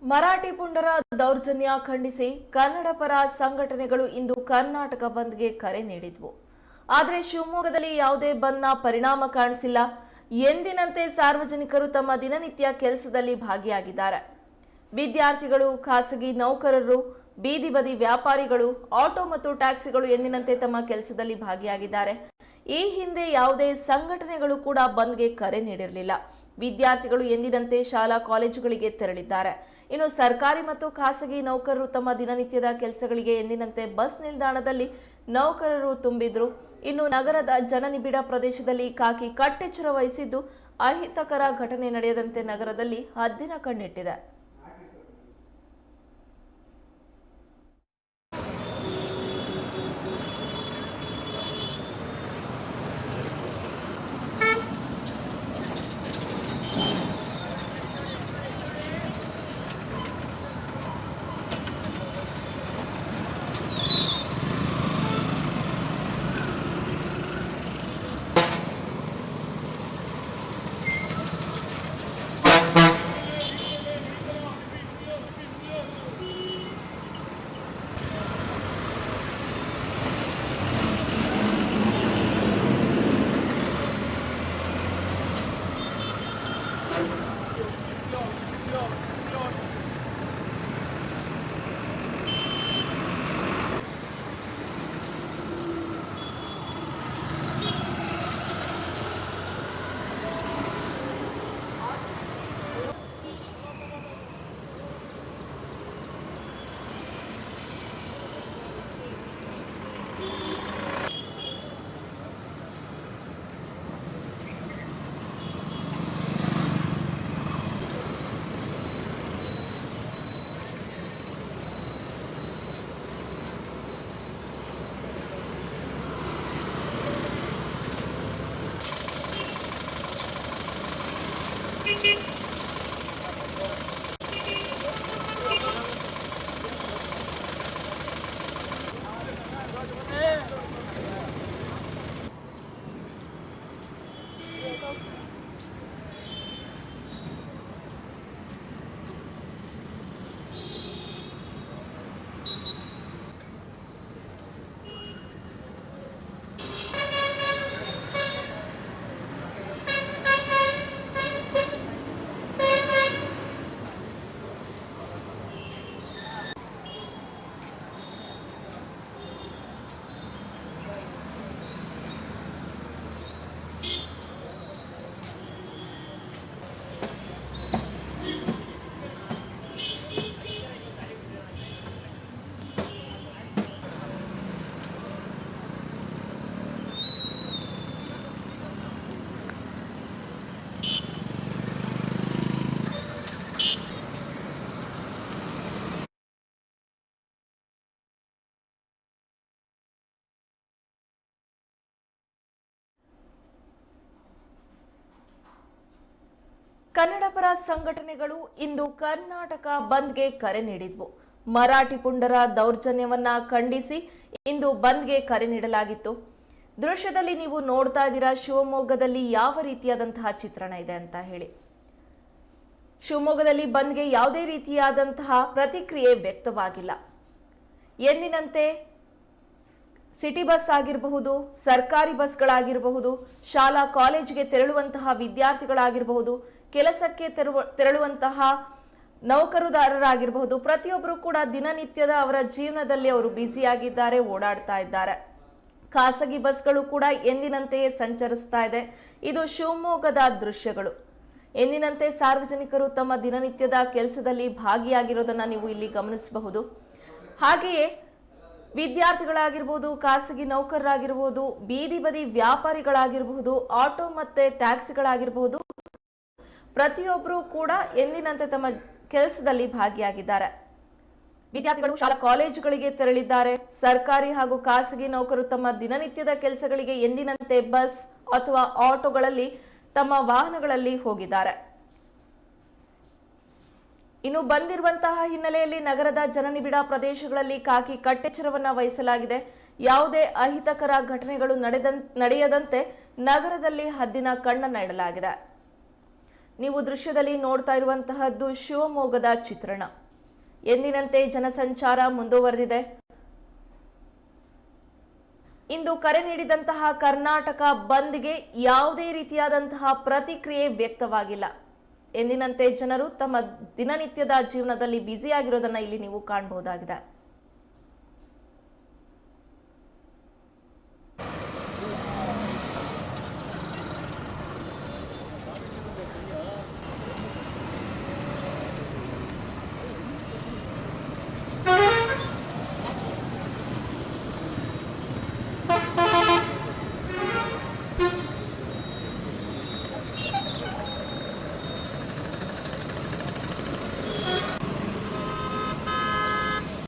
ಮರಾಠಿ ಪುಂಡರ ದೌರ್ಜನ್ಯ ಖಂಡಿಸಿ ಕನ್ನಡ ಪರ ಸಂಘಟನೆಗಳು ಇಂದು ಕರ್ನಾಟಕ ಬಂದ್ಗೆ ಕರೆ ನೀಡಿದ್ವು. ಆದರೆ ಶಿವಮೊಗ್ಗದಲ್ಲಿ ಯಾವುದೇ ಬಂದ್ನ ಪರಿಣಾಮ ಕಾಣಿಸಿಲ್ಲ. ಎಂದಿನಂತೆ ಸಾರ್ವಜನಿಕರು ತಮ್ಮ ದಿನನಿತ್ಯ ಕೆಲಸದಲ್ಲಿ ಭಾಗಿಯಾಗಿದ್ದಾರೆ. ವಿದ್ಯಾರ್ಥಿಗಳು, ಖಾಸಗಿ ನೌಕರರು, ಬೀದಿ ಬದಿ ವ್ಯಾಪಾರಿಗಳು, ಆಟೋ ಮತ್ತು ಟ್ಯಾಕ್ಸಿಗಳು ಎಂದಿನಂತೆ ತಮ್ಮ ಕೆಲಸದಲ್ಲಿ ಭಾಗಿಯಾಗಿದ್ದಾರೆ. ಈ ಹಿಂದೆ ಯಾವುದೇ ಸಂಘಟನೆಗಳು ಕೂಡ ಬಂದ್ಗೆ ಕರೆ ನೀಡಿರಲಿಲ್ಲ. ವಿದ್ಯಾರ್ಥಿಗಳು ಎಂದಿನಂತೆ ಶಾಲಾ ಕಾಲೇಜುಗಳಿಗೆ ತೆರಳಿದ್ದಾರೆ. ಇನ್ನು ಸರ್ಕಾರಿ ಮತ್ತು ಖಾಸಗಿ ನೌಕರರು ತಮ್ಮ ದಿನನಿತ್ಯದ ಕೆಲಸಗಳಿಗೆ ಎಂದಿನಂತೆ ಬಸ್ ನಿಲ್ದಾಣದಲ್ಲಿ ನೌಕರರು ತುಂಬಿದ್ರು. ಇನ್ನು ನಗರದ ಜನನಿಬಿಡ ಪ್ರದೇಶದಲ್ಲಿ ಖಾಕಿ ಕಟ್ಟೆಚ್ಚರ ವಹಿಸಿದ್ದು ಅಹಿತಕರ ಘಟನೆ ನಡೆಯದಂತೆ ನಗರದಲ್ಲಿ ಹದ್ದಿನ ಕಣ್ಣಿಟ್ಟಿದೆ. ಕನ್ನಡ ಪರ ಸಂಘಟನೆಗಳು ಇಂದು ಕರ್ನಾಟಕ ಬಂದ್ಗೆ ಕರೆ ನೀಡಿದ್ವು. ಮರಾಠಿ ಪುಂಡರ ದೌರ್ಜನ್ಯವನ್ನ ಖಂಡಿಸಿ ಇಂದು ಬಂದ್ಗೆ ಕರೆ ನೀಡಲಾಗಿತ್ತು. ದೃಶ್ಯದಲ್ಲಿ ನೀವು ನೋಡ್ತಾ ಇದ್ದೀರಾ ಶಿವಮೊಗ್ಗದಲ್ಲಿ ಯಾವ ರೀತಿಯಾದಂತಹ ಚಿತ್ರಣ ಇದೆ ಅಂತ ಹೇಳಿ. ಶಿವಮೊಗ್ಗದಲ್ಲಿ ಬಂದ್ಗೆ ಯಾವುದೇ ರೀತಿಯಾದಂತಹ ಪ್ರತಿಕ್ರಿಯೆ ವ್ಯಕ್ತವಾಗಿಲ್ಲ. ಎಂದಿನಂತೆ ಸಿಟಿ ಬಸ್ ಆಗಿರಬಹುದು, ಸರ್ಕಾರಿ ಬಸ್ಗಳಾಗಿರಬಹುದು, ಶಾಲಾ ಕಾಲೇಜಿಗೆ ತೆರಳುವಂತಹ ವಿದ್ಯಾರ್ಥಿಗಳಾಗಿರಬಹುದು, ಕೆಲಸಕ್ಕೆ ತೆರಳುವಂತಹ ನೌಕರುದಾರರಾಗಿರಬಹುದು, ಪ್ರತಿಯೊಬ್ಬರು ಕೂಡ ದಿನನಿತ್ಯದ ಅವರ ಜೀವನದಲ್ಲಿ ಅವರು ಬ್ಯುಸಿಯಾಗಿದ್ದಾರೆ, ಓಡಾಡ್ತಾ ಇದ್ದಾರೆ. ಖಾಸಗಿ ಬಸ್ಗಳು ಕೂಡ ಎಂದಿನಂತೆಯೇ ಸಂಚರಿಸ್ತಾ ಇದೆ. ಇದು ಶಿವಮೊಗ್ಗದ ದೃಶ್ಯಗಳು. ಎಂದಿನಂತೆ ಸಾರ್ವಜನಿಕರು ತಮ್ಮ ದಿನನಿತ್ಯದ ಕೆಲಸದಲ್ಲಿ ಭಾಗಿಯಾಗಿರೋದನ್ನ ನೀವು ಇಲ್ಲಿ ಗಮನಿಸಬಹುದು. ಹಾಗೆಯೇ ವಿದ್ಯಾರ್ಥಿಗಳಾಗಿರ್ಬೋದು, ಖಾಸಗಿ ನೌಕರರಾಗಿರ್ಬೋದು, ಬೀದಿ ಬದಿ ವ್ಯಾಪಾರಿಗಳಾಗಿರಬಹುದು, ಆಟೋ ಮತ್ತೆ ಟ್ಯಾಕ್ಸಿಗಳಾಗಿರಬಹುದು, ಪ್ರತಿಯೊಬ್ಬರು ಕೂಡ ಎಂದಿನಂತೆ ತಮ್ಮ ಕೆಲಸದಲ್ಲಿ ಭಾಗಿಯಾಗಿದ್ದಾರೆ. ವಿದ್ಯಾರ್ಥಿಗಳು ಶಾಲಾ ಕಾಲೇಜುಗಳಿಗೆ ತೆರಳಿದ್ದಾರೆ. ಸರ್ಕಾರಿ ಹಾಗೂ ಖಾಸಗಿ ನೌಕರರು ತಮ್ಮ ದಿನನಿತ್ಯದ ಕೆಲಸಗಳಿಗೆ ಎಂದಿನಂತೆ ಬಸ್ ಅಥವಾ ಆಟೋಗಳಲ್ಲಿ ತಮ್ಮ ವಾಹನಗಳಲ್ಲಿ ಹೋಗಿದ್ದಾರೆ. ಇನ್ನು ಬಂದಿರುವಂತಹ ಹಿನ್ನೆಲೆಯಲ್ಲಿ ನಗರದ ಜನನಿಬಿಡ ಪ್ರದೇಶಗಳಲ್ಲಿ ಖಾಕಿ ಕಟ್ಟೆಚ್ಚರವನ್ನ ವಹಿಸಲಾಗಿದೆ. ಯಾವುದೇ ಅಹಿತಕರ ಘಟನೆಗಳು ನಡೆಯದಂತೆ ನಗರದಲ್ಲಿ ಹದ್ದಿನ ಕಣ್ಣನ್ನ ಇಡಲಾಗಿದೆ. ನೀವು ದೃಶ್ಯದಲ್ಲಿ ನೋಡ್ತಾ ಇರುವಂತಹದ್ದು ಶಿವಮೊಗ್ಗದ ಚಿತ್ರಣ. ಎಂದಿನಂತೆ ಜನಸಂಚಾರ ಮುಂದುವರೆದಿದೆ. ಇಂದು ಕರೆ ನೀಡಿದಂತಹ ಕರ್ನಾಟಕ ಬಂದ್ಗೆ ಯಾವುದೇ ರೀತಿಯಾದಂತಹ ಪ್ರತಿಕ್ರಿಯೆ ವ್ಯಕ್ತವಾಗಿಲ್ಲ. ಎಂದಿನಂತೆ ಜನರು ತಮ್ಮ ದಿನನಿತ್ಯದ ಜೀವನದಲ್ಲಿ ಬ್ಯುಸಿಯಾಗಿರೋದನ್ನ ಇಲ್ಲಿ ನೀವು ಕಾಣಬಹುದಾಗಿದೆ.